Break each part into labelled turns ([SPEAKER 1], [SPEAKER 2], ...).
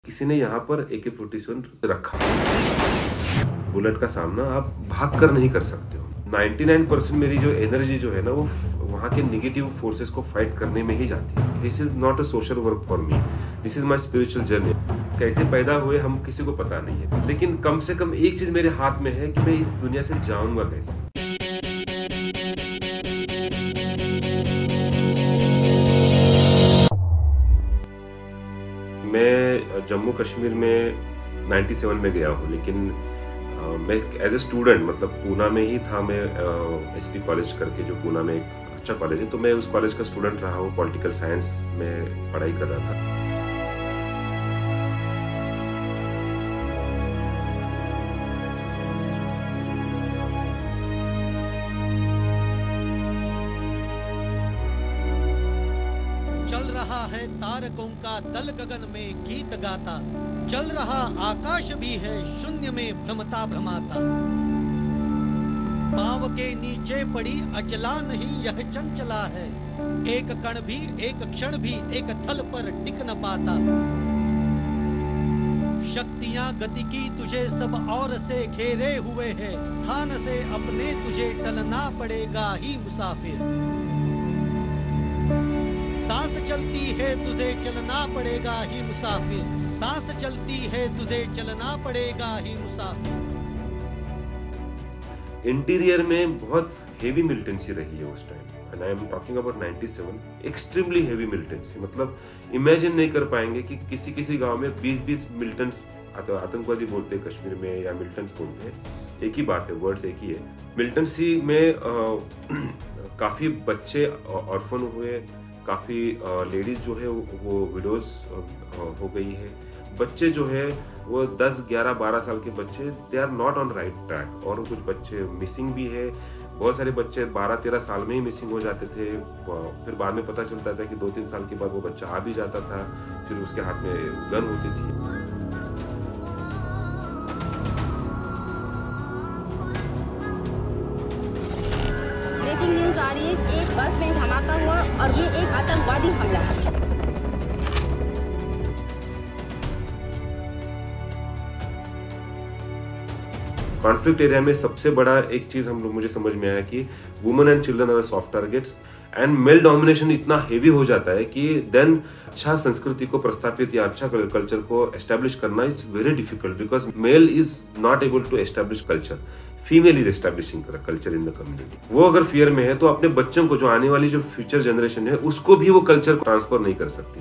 [SPEAKER 1] किसी ने यहाँ पर AK-47 रखा। बुलेट का सामना आप भाग कर नहीं कर सकते हो। 99% मेरी जो एनर्जी जो है ना, वो वहाँ के नेगेटिव फोर्सेस को फाइट करने में ही जाती है। This is not a social work for me, this is my spiritual journey. कैसे पैदा हुए हम किसी को पता नहीं है, लेकिन कम से कम एक चीज मेरे हाथ में है कि मैं इस दुनिया से जाऊंगा कैसे। मैं जम्मू कश्मीर में 97 में गया हूँ, लेकिन मैं एज ए स्टूडेंट मतलब पूना में ही था। मैं SP कॉलेज करके, जो पूना में एक अच्छा कॉलेज है, तो मैं उस कॉलेज का स्टूडेंट रहा हूँ। पॉलिटिकल साइंस में पढ़ाई कर रहा था।
[SPEAKER 2] चल रहा है तारकों का दल गगन में गीत गाता, चल रहा आकाश भी है शून्य में भ्रमता भ्रमाता। पांव के नीचे पड़ी अचला नहीं यह चंचला है, एक कण भी एक क्षण भी एक थल पर टिक न पाता। शक्तियां गति की तुझे सब और से घेरे हुए है, स्थान से अपने तुझे टलना पड़ेगा ही मुसाफिर। सांस चलती है तुझे चलना पड़ेगा ही मुसाफिर, सांस चलती है तुझे चलना पड़ेगा ही मुसाफिर।
[SPEAKER 1] इंटीरियर में बहुत हेवी मिलिटेंसी रही है उस time, and I am talking about 97। Extremely heavy militancy, मतलब इमेजिन नहीं कर पाएंगे कि किसी गांव में 20-20 मिलिटेंट्स, आतंकवादी बोलते हैं कश्मीर में या मिलिटेंट्स बोलते हैं, एक ही बात है, वर्ड्स एक ही है। मिलिटेंसी में काफी बच्चे ऑर्फन हुए, काफ़ी लेडीज़ जो है वो विडोज हो गई है। बच्चे जो है वो 10, 11, 12 साल के बच्चे, they are not on right track, और कुछ बच्चे मिसिंग भी है। बहुत सारे बच्चे 12-13 साल में ही मिसिंग हो जाते थे। फिर बाद में पता चलता था कि 2-3 साल के बाद वो बच्चा आ भी जाता था, फिर उसके हाथ में गन होती थी।
[SPEAKER 3] ब्रेकिंग न्यूज आ रही है, एक बस में धमाका हुआ और ये एक आतंकवादी हमला है।
[SPEAKER 1] कॉन्फ्लिक्ट एरिया में सबसे बड़ा एक चीज हम लोग मुझे समझ में आया कि women and children are soft targets, and male domination इतना हेवी हो जाता है कि देन अच्छा संस्कृति को प्रस्थापित या अच्छा कल्चर को एस्टेब्लिश करना is very difficult, because male is not able to establish culture, female is establishing culture in the community. वो अगर फियर में है तो अपने बच्चों को, जो आने वाली जो फ्यूचर जनरेशन है, उसको भी वो कल्चर ट्रांसफर नहीं कर सकती।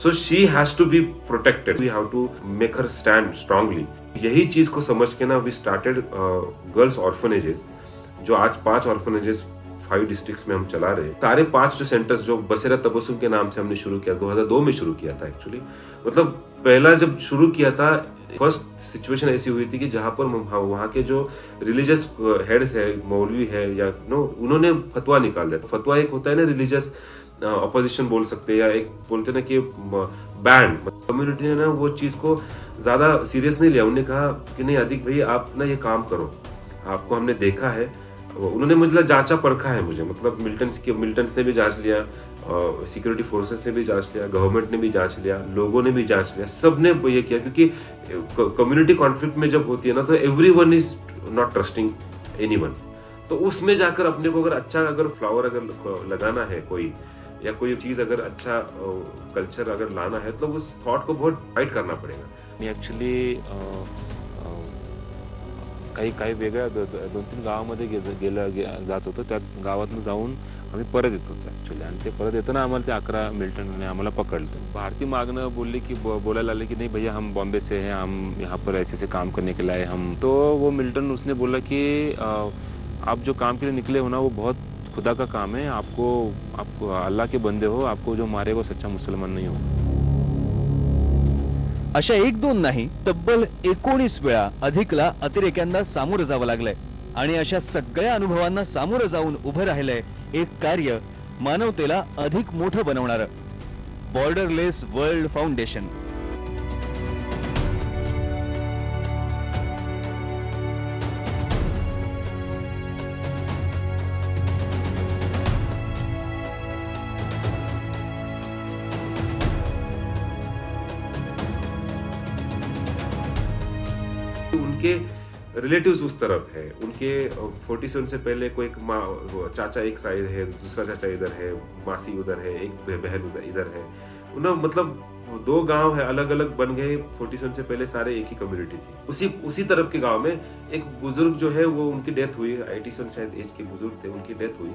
[SPEAKER 1] So she has to be protected, we have to make her stand strongly. यही चीज को समझ के ना वी स्टार्टेड गर्ल्स ऑर्फनेजेस, जो आज 5 ऑर्फनेजेस 5 डिस्ट्रिक्ट्स में हम चला रहे हैं। सारे 5 जो सेंटर्स जो बसेरा तबस्सुम के नाम से हमने शुरू किया, 2002 में शुरू किया था एक्चुअली। मतलब पहला जब शुरू किया था, फर्स्ट सिचुएशन ऐसी हुई थी कि जहाँ पर वहाँ के जो रिलीजियस हेड्स है, मौलवी है या उन्होंने फतवा निकाल दिया। फतवा एक होता है ना रिलीजियस अपोजिशन बोल सकते हैं, या एक बोलते ना कि बैंड। कम्युनिटी ने ना वो चीज को ज्यादा सीरियस नहीं लिया। उन्होंने कहा कि नहीं आदिक भाई, आप ना ये काम करो, आपको हमने देखा है। उन्होंने मुझे जांचा परखा है मुझे, मतलब मिलिटेंट्स ने भी जांच लिया, सिक्योरिटी फोर्सेस ने भी जांच लिया, गवर्नमेंट ने भी जांच लिया, लोगों ने भी जांच लिया, सबने ये किया। क्योंकि कम्युनिटी कॉन्फ्लिक्ट में जब होती है ना, तो everyone is not trusting anyone. तो उसमें जाकर अपने को अगर फ्लावर अगर लगाना है कोई, या कोई चीज अगर अच्छा कल्चर अगर लाना है, तो उस थॉट को बहुत फाइट करना पड़ेगा।
[SPEAKER 4] मी ॲक्च्युली काही वेगळ्या 2-3 गावामध्ये जात होतो. त्या गावातून जाऊन आम्ही परत येत होतो ॲक्च्युली, आणि ते परत येताना आम्हाला ते 11 मिलिटेंटने आम्हाला पकडलं। भारतीय मागणं बोलले की बोलायला आले कि नहीं भैया हम बॉम्बे से हैं, हम यहाँ पर ऐसे काम करने के लिए आए हम। तो वो मिलिटेंट उसने बोला कि आप जो काम के लिए निकले हो ना, वो बहुत खुदा का काम है, आपको अल्लाह के बंदे हो, आपको जो मारेगा सच्चा मुसलमान नहीं हो।
[SPEAKER 5] अशा 1-2 नाही, तब्बल 19 वेळा अधिकला अतिरेक्यांना सामोरं जावं लागलंय, आणि अशा सगळ्या अनुभवांना सामोरं जाऊन उभं राहिलंय एक कार्य मानवतेला अधिक मोठं बनवणारं, बॉर्डरलेस वर्ल्ड फाउंडेशन।
[SPEAKER 1] उनके रिलेटिव्स उस तरफ है, उनके 47 से पहले कोई चाचा एक साइड है, दूसरा चाचा इधर है, मासी उधर है, एक बहन इधर है, उन्हें मतलब 2 गांव है अलग अलग बन गए। 47 से पहले सारे एक ही कम्युनिटी थी। उसी तरफ के गांव में एक बुजुर्ग जो है वो उनकी डेथ हुई, 87 शायद एज के बुजुर्ग थे, उनकी डेथ हुई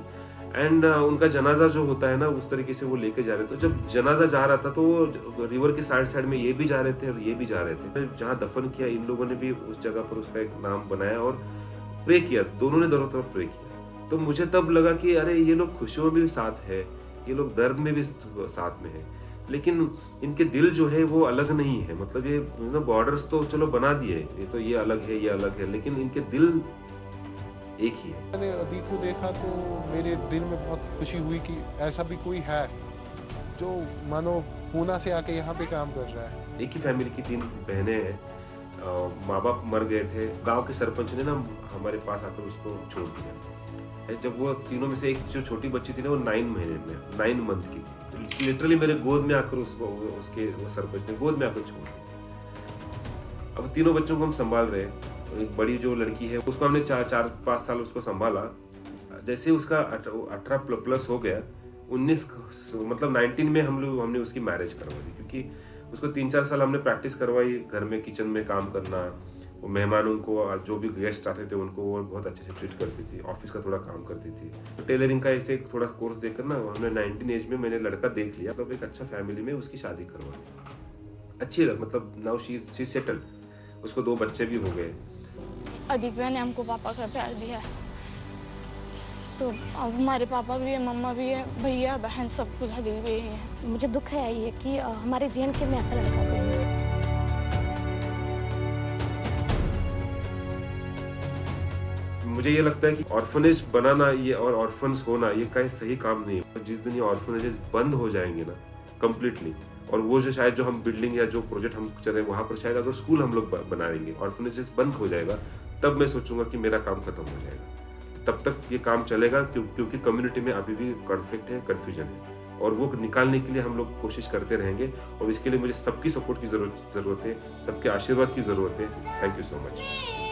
[SPEAKER 1] एंड उनका जनाजा जो होता है ना उस तरीके से वो लेके जा रहे थे। तो जब जनाजा जा रहा था तो वो रिवर के साइड में ये भी जा रहे थे और ये भी जा रहे थे। जहाँ दफन किया इन लोगों ने भी उस जगह पर उसका एक नाम बनाया और प्रे किया, दोनों ने दोनों तरफ प्रे किया। तो मुझे तब लगा कि अरे ये लोग खुशियों में भी साथ है, ये लोग दर्द में भी साथ में है, लेकिन इनके दिल जो है वो अलग नहीं है। मतलब ये बॉर्डर्स तो चलो बना दिए, ये तो ये अलग है, ये अलग है, लेकिन इनके दिल एक ही है।
[SPEAKER 6] मैंने अदी को देखा तो मेरे दिल में बहुत खुशी हुई कि ऐसा भी कोई है जो मानो पूना से आके यहाँ पे काम कर रहा है।
[SPEAKER 1] एक ही फैमिली की 3 बहनें हैं, माँ बाप मर गए थे। गांव के सरपंच ने ना हमारे पास आकर उसको छोड़ दिया। जब वो तीनों में से एक जो छोटी बच्ची थी ना वो 9 मंथ की थी, लिटरली मेरे गोद में आकर वो सरपंच ने गोद में आकर छोड़ दिया। अब तीनों बच्चों को हम संभाल रहे हैं। एक बड़ी जो लड़की है उसको हमने 4-5 साल उसको संभाला। जैसे उसका 18 प्लस हो गया, 19 मतलब 19 में हमने उसकी मैरिज करवा दी, क्योंकि उसको 3-4 साल हमने प्रैक्टिस करवाई घर में, किचन में काम करना। वो मेहमानों को, जो भी गेस्ट आते थे उनको वो बहुत अच्छे से ट्रीट करती थी, ऑफिस का थोड़ा काम करती थी। तो टेलरिंग का ऐसे थोड़ा कोर्स देखकर ना हमने 19 एज में मैंने लड़का देख लिया, मतलब एक अच्छा फैमिली में उसकी शादी करवा दी। अच्छी मतलब नाउ शी सेटल्ड, उसको 2 बच्चे भी हो गए।
[SPEAKER 7] अधिक ने हमको पापा का प्यार दिया है, तो अब हमारे पापा भी है, मम्मा भी है, भैया बहन सब कुछ अधिक भी है।
[SPEAKER 8] मुझे दुख है ये कि हमारे JNK में ऐसा लड़का कोई नहीं।
[SPEAKER 1] मुझे ये लगता है कि ऑर्फनेज बनाना ये और ऑर्फन्स होना ये कहीं सही काम नहीं है। जिस दिन ये ऑर्फनेजेस बंद हो जाएंगे ना कंप्लीटली, और वो जो शायद जो हम बिल्डिंग या जो प्रोजेक्ट हम कर रहे हैं वहां पर शायद अगर स्कूल हम लोग बनाएंगे, ऑर्फनेजेस बंद हो जाएगा, तब मैं सोचूंगा कि मेरा काम खत्म हो जाएगा। तब तक ये काम चलेगा क्योंकि कम्युनिटी में अभी भी कॉन्फ्लिक्ट है, कंफ्यूजन है, और वो निकालने के लिए हम लोग कोशिश करते रहेंगे। और इसके लिए मुझे सबकी सपोर्ट की जरूरत है, सबके आशीर्वाद की जरूरत है। Thank you so much.